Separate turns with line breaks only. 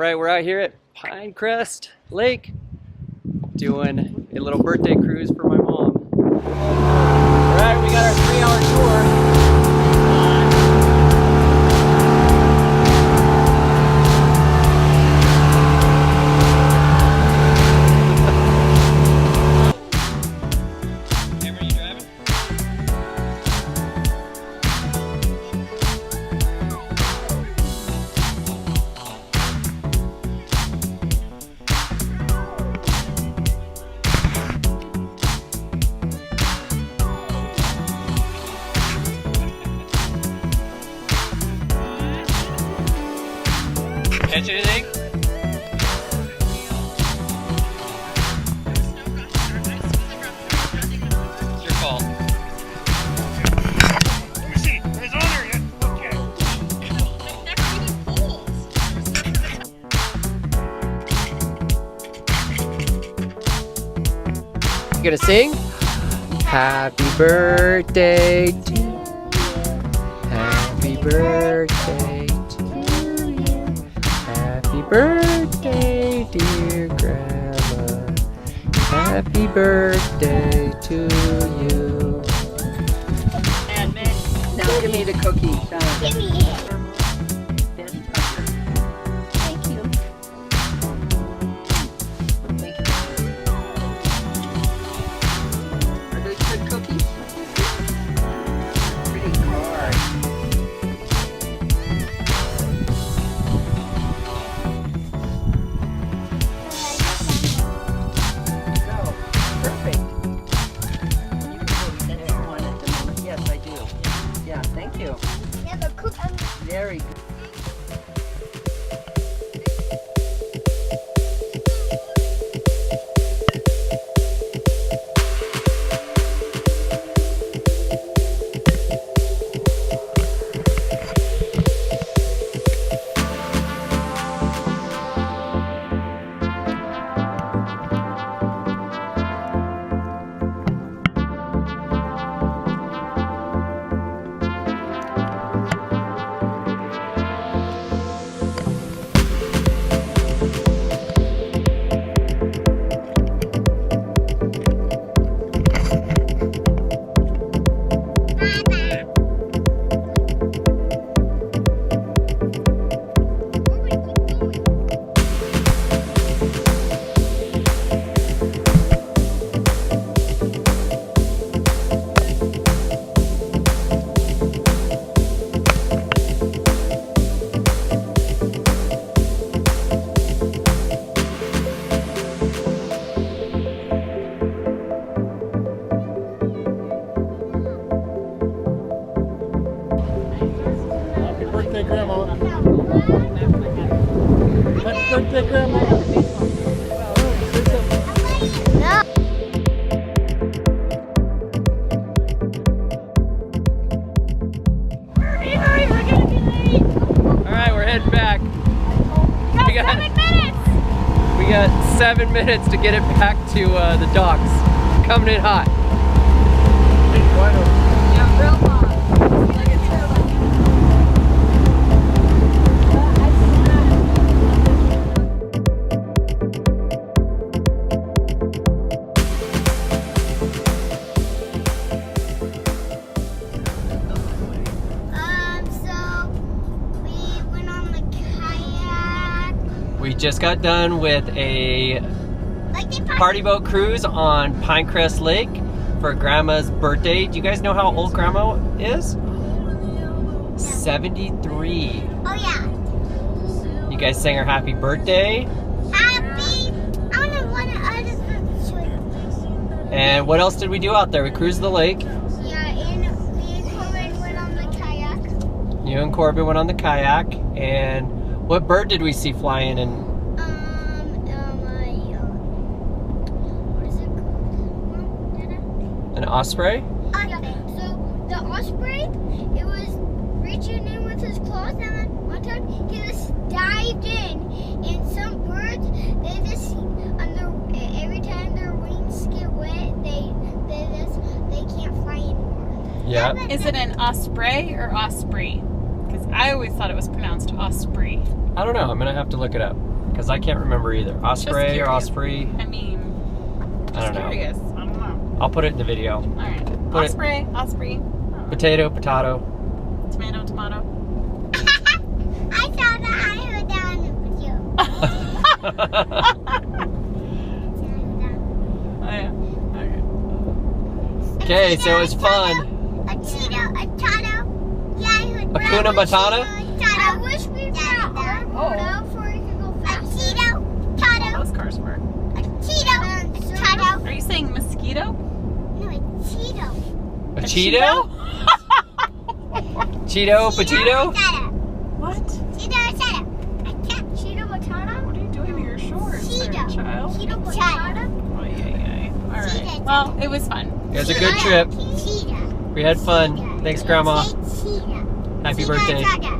right, we're out here at Pinecrest Lake doing a little birthday cruise for my mom. All right, we got our 3-hour tour. Catch anything? It's your fault.
Let me see. It's on there yet? Okay.
You gonna sing? Happy birthday to you. Happy birthday to you. Happy birthday, dear Grandma. Happy birthday to you.
And now give me the cookie.
Give me it. Thank you.
Thank you. Are those good cookies? Pretty hard. So, perfect. You can hold this one at the moment. Yes, I do. Yeah, thank you.
Yeah, the cookie.
Very good.
Happy birthday, Grandma. Happy birthday, Grandma.
No.
All right, we're heading back. We got
7 minutes.
We got 7 minutes to get it back to the docks. Coming in hot.
Yeah, real hot.
So we went on the kayak.
We just got done with a
Like they
party boat cruise on Pinecrest Lake for Grandma's birthday. Do you guys know how old Grandma is? 73.
Oh yeah.
You guys sang her happy birthday.
Happy. I just want to.
And what else did we do out there? We cruised the lake.
Yeah, and me and Corbin went on the kayak.
You and Corbin went on the kayak. And what bird did we see flying in?
What is it called? Dada?
An osprey?
So the osprey, it was reaching in with his claws, and then one time he just dived in. And some birds, they just every time their wings get wet, they can't fly anymore.
Yeah.
Is it an osprey or osprey? Because I always thought it was pronounced osprey.
I don't know. I'm gonna have to look it up. Because I can't remember either. Osprey or
curious.
Osprey.
I mean,
I don't know.
curious. I don't know.
I'll put it in the video.
All right.
Put it-
Osprey, Osprey.
Potato, potato.
Tomato, tomato.
I saw that. I heard that on the video.
Oh, yeah. Okay.
Okay, so it was fun.
A Cheeto, a Tato. Yeah, I heard
Hakuna Matata?
I wish we brought our boat out so we could go faster. A Cheeto,
All
Tato.
those cars work.
A Cheeto, Tato.
Are you saying mosquito?
No, a Cheeto.
A Cheeto? Cheeto, potato?
Potato.
What?
Cheeto, potato. I can't. Cheeto, potato.
What are you doing to your shorts, there,
Cheeto.
child?
Cheeto, potato.
Oh, yeah. All right.
Cheetah.
Well, it was fun.
It was a good trip.
Cheetah.
We had fun. Thanks, Grandma.
Cheetah.
Happy
Cheetah,
birthday.
Cheetah.